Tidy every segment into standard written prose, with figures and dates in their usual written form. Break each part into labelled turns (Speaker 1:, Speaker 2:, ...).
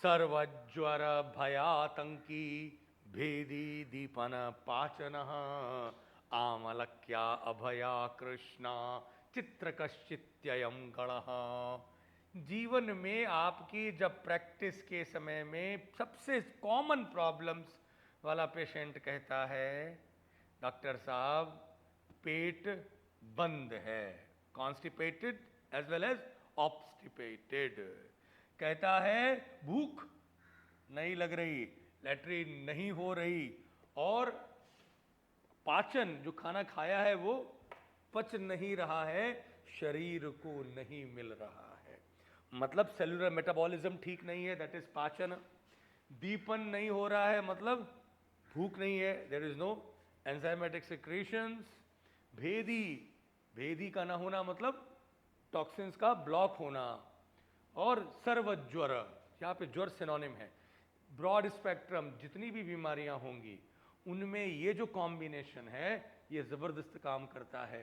Speaker 1: सर्वज्वर भयातंकी भेदी दीपन पाचन आमलक्या अभया कृष्णा चित्रकश्चित्ययं गणः। जीवन में आपकी जब प्रैक्टिस के समय में सबसे कॉमन प्रॉब्लम्स वाला पेशेंट कहता है डॉक्टर साहब पेट बंद है, कॉन्स्टिपेटेड एज वेल एज ऑब्स्टिपेटेड, कहता है भूख नहीं लग रही, लैट्रिन नहीं हो रही, और पाचन जो खाना खाया है वो पच नहीं रहा है, शरीर को नहीं मिल रहा है, मतलब सेलुलर मेटाबॉलिज्म ठीक नहीं है, दैट इज पाचन। दीपन नहीं हो रहा है मतलब भूख नहीं है, there is no enzymatic secretions. भेदी, भेदी का ना होना मतलब टॉक्सिन्स का ब्लॉक होना। और सर्वज्वर, यहाँ पे ज्वर सिनोनिम है, ब्रॉड स्पेक्ट्रम जितनी भी बीमारियां होंगी उनमें ये जो कॉम्बिनेशन है ये ज़बरदस्त काम करता है।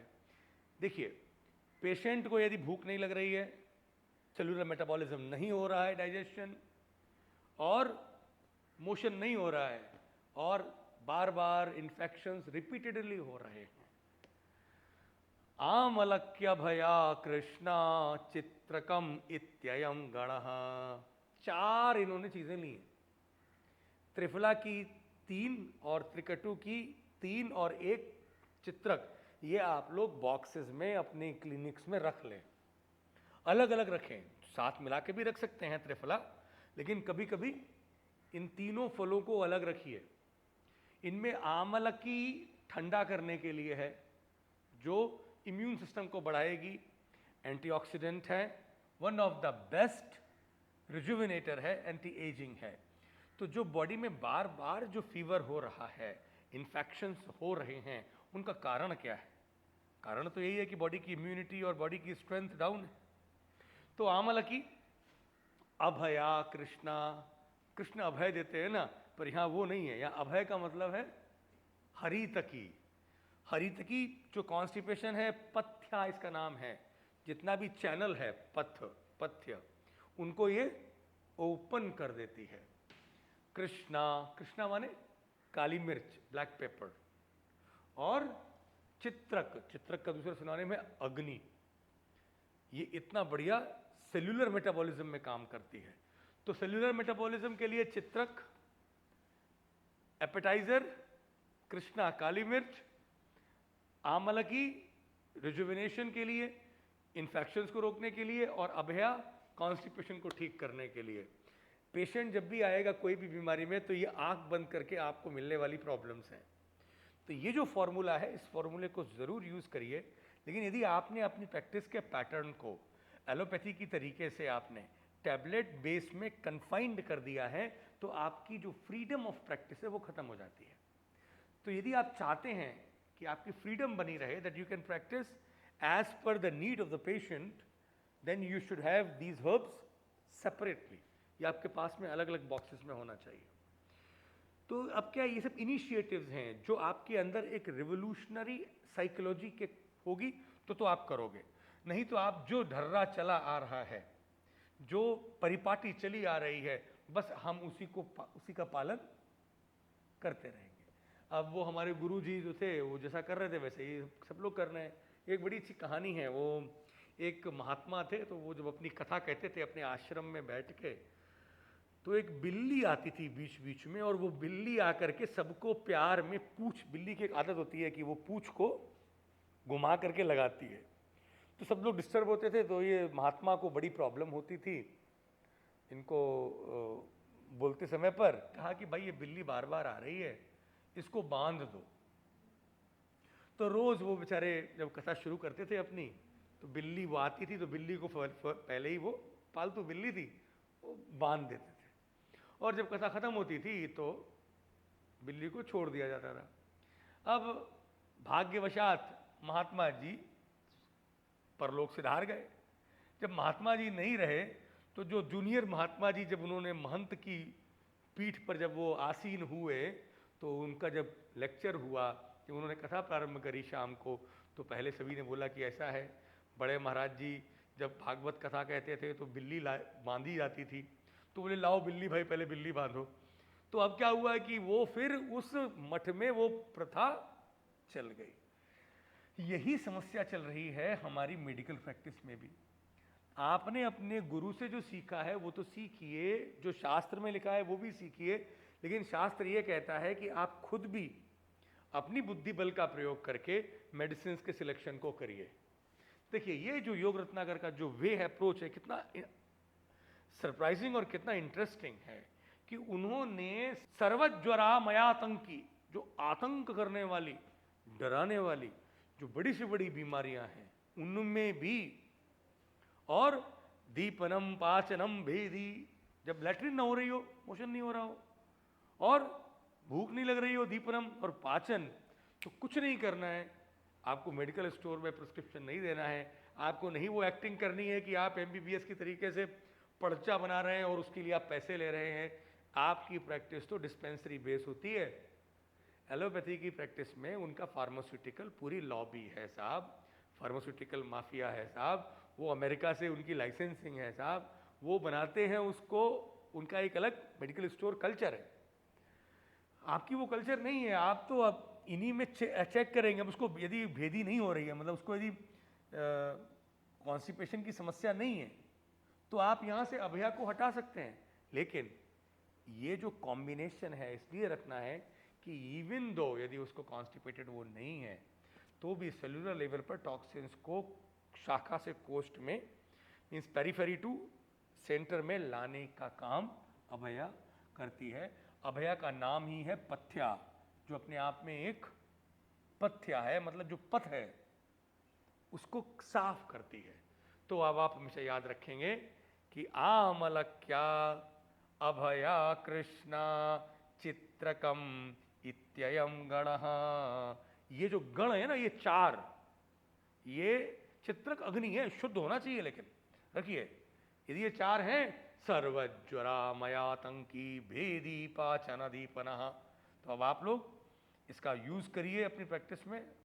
Speaker 1: देखिए, पेशेंट को यदि भूख नहीं लग रही है, सेलुलर मेटाबॉलिज्म नहीं हो रहा है, डाइजेशन और मोशन नहीं हो रहा है, और बार बार इन्फेक्शंस रिपीटेडली हो रहे हैं, आमलक्य भया कृष्णा चित्रकम इत्ययम गणः। चार इन्होंने चीजें ली हैं, त्रिफला की 3 और त्रिकटु की 3 और 1 चित्रक, ये आप लोग बॉक्सेस में अपने क्लिनिक्स में रख लें, अलग अलग रखें, साथ मिला के भी रख सकते हैं त्रिफला, लेकिन कभी कभी इन तीनों फलों को अलग रखिए। इनमें आमलकी ठंडा करने के लिए है, जो इम्यून सिस्टम को बढ़ाएगी, एंटीऑक्सीडेंट है, वन ऑफ द बेस्ट रिजुविनेटर है, एंटी एजिंग है। तो जो बॉडी में बार बार जो फीवर हो रहा है, इन्फेक्शंस हो रहे हैं, उनका कारण क्या है? कारण तो यही है कि बॉडी की इम्यूनिटी और बॉडी की स्ट्रेंथ डाउन है। तो आमलकी अभया कृष्णा, कृष्ण अभय देते हैं ना, पर यहाँ वो नहीं है, यहाँ अभय का मतलब है हरितकी। हरितकी जो कॉन्स्टिपेशन है, पथ्या इसका नाम है, जितना भी चैनल है पथ्य उनको ये ओपन कर देती है। कृष्णा, कृष्णा माने काली मिर्च, ब्लैक पेपर। और चित्रक, चित्रक का दूसरा सिनोनिम है अग्नि। ये इतना बढ़िया सेल्यूलर मेटाबॉलिज्म में काम करती है। तो सेल्यूलर मेटाबॉलिज्म के लिए चित्रक, एपेटाइजर कृष्णा काली मिर्च, आमलकी रिजुविनेशन के लिए, इन्फेक्शंस को रोकने के लिए, और अभया कॉन्स्टिपेशन को ठीक करने के लिए। पेशेंट जब भी आएगा कोई भी बीमारी में, तो ये आंख बंद करके आपको मिलने वाली प्रॉब्लम्स हैं। तो ये जो फॉर्मूला है, इस फॉर्मूले को ज़रूर यूज़ करिए। लेकिन यदि आपने अपनी प्रैक्टिस के पैटर्न को एलोपैथी की तरीके से आपने टैबलेट बेस में कन्फाइंड कर दिया है, तो आपकी जो फ्रीडम ऑफ प्रैक्टिस है वो ख़त्म हो जाती है। तो यदि आप चाहते हैं कि आपकी फ्रीडम बनी रहे, that you can practise as per the need of the patient, then you should have these herbs separately. ये आपके पास में अलग अलग बॉक्सेस में होना चाहिए। तो अब क्या ये सब इनिशिएटिव्स हैं जो आपके अंदर एक रिवोल्यूशनरी साइकोलॉजी के होगी तो आप करोगे, नहीं तो आप जो ढर्रा चला आ रहा है, जो परिपाटी चली आ रही है, बस हम उसी का पालन करते रहेंगे। अब वो हमारे गुरुजी जो थे वो जैसा कर रहे थे वैसे ही सब लोग कर रहे हैं। एक बड़ी अच्छी कहानी है, वो एक महात्मा थे, तो वो जब अपनी कथा कहते थे अपने आश्रम में बैठ के, तो एक बिल्ली आती थी बीच बीच में, और वो बिल्ली आकर के सबको प्यार में पूछ, बिल्ली की एक आदत होती है कि वो पूछ को घुमा करके लगाती है। तो सब लोग डिस्टर्ब होते थे, तो ये महात्मा को बड़ी प्रॉब्लम होती थी इनको बोलते समय पर। कहा कि भाई ये बिल्ली बार बार आ रही है, इसको बांध दो। तो रोज वो बेचारे जब कथा शुरू करते थे अपनी, तो बिल्ली वो आती थी, तो बिल्ली को पहले ही, वो पालतू बिल्ली थी, वो बांध देते थे, और जब कथा खत्म होती थी तो बिल्ली को छोड़ दिया जाता था। अब भाग्यवशात महात्मा जी परलोक से धार गए। जब महात्मा जी नहीं रहे, तो जो जूनियर महात्मा जी, जब उन्होंने महंत की पीठ पर जब वो आसीन हुए, तो उनका जब लेक्चर हुआ, जब उन्होंने कथा प्रारंभ करी शाम को, तो पहले सभी ने बोला कि ऐसा है, बड़े महाराज जी जब भागवत कथा कहते थे तो बिल्ली बांधी जाती थी। तो बोले लाओ बिल्ली भाई, पहले बिल्ली बांधो। तो अब क्या हुआ कि वो फिर उस मठ में वो प्रथा चल गई। यही समस्या चल रही है हमारी मेडिकल प्रैक्टिस में भी। आपने अपने गुरु से जो सीखा है वो तो सीखिए, जो शास्त्र में लिखा है वो भी सीखिए, लेकिन शास्त्र ये कहता है कि आप खुद भी अपनी बुद्धि बल का प्रयोग करके मेडिसिन के सिलेक्शन को करिए। देखिए ये जो योग रत्नाकर का जो वे है, अप्रोच है, कितना सरप्राइजिंग और कितना इंटरेस्टिंग है कि उन्होंने सर्वज्वरामयातंकी, जो आतंक करने वाली, डराने वाली जो बड़ी से बड़ी बीमारियां हैं उनमें भी, और दीपनम पाचनम भेदी, जब लैट्रिन ना हो रही हो, मोशन नहीं हो रहा हो और भूख नहीं लग रही हो, दीपनम और पाचन, तो कुछ नहीं करना है। आपको मेडिकल स्टोर में प्रिस्क्रिप्शन नहीं देना है, आपको नहीं वो एक्टिंग करनी है कि आप एमबीबीएस की तरीके से पर्चा बना रहे हैं और उसके लिए आप पैसे ले रहे हैं। आपकी प्रैक्टिस तो डिस्पेंसरी बेस होती है। एलोपैथी की प्रैक्टिस में उनका फार्मास्यूटिकल पूरी लॉबी है साहब, फार्मास्यूटिकल माफिया है साहब, वो अमेरिका से उनकी लाइसेंसिंग है साहब, वो बनाते हैं उसको, उनका एक अलग मेडिकल स्टोर कल्चर है। आपकी वो कल्चर नहीं है। आप तो अब इन्हीं में चेक करेंगे। अब उसको यदि भेदी नहीं हो रही है, मतलब उसको यदि कॉन्स्टिपेशन की समस्या नहीं है, तो आप यहाँ से अभया को हटा सकते हैं। लेकिन ये जो कॉम्बिनेशन है इसलिए रखना है कि इवन दो यदि उसको कॉन्स्टिपेटेड वो नहीं है, तो भी सेलुलर लेवल पर टॉक्सिन्स को शाखा से कोष्ठ में, मीन्स पेरिफेरी टू सेंटर में लाने का काम अभया करती है। अभया का नाम ही है पथ्या, जो अपने आप में एक पथ्या है, मतलब जो पथ है उसको साफ करती है। तो अब आप हमेशा याद रखेंगे कि आमलक्या अभया कृष्णा चित्रकम इत्ययम गणः। ये जो गण है ना, ये चार, ये चित्रक अग्नि है, शुद्ध होना चाहिए। लेकिन रखिए, यदि ये चार हैं, सर्वज्वरामयातंकी भेदी पाचन दीपनः, तो अब आप लोग इसका यूज करिए अपनी प्रैक्टिस में।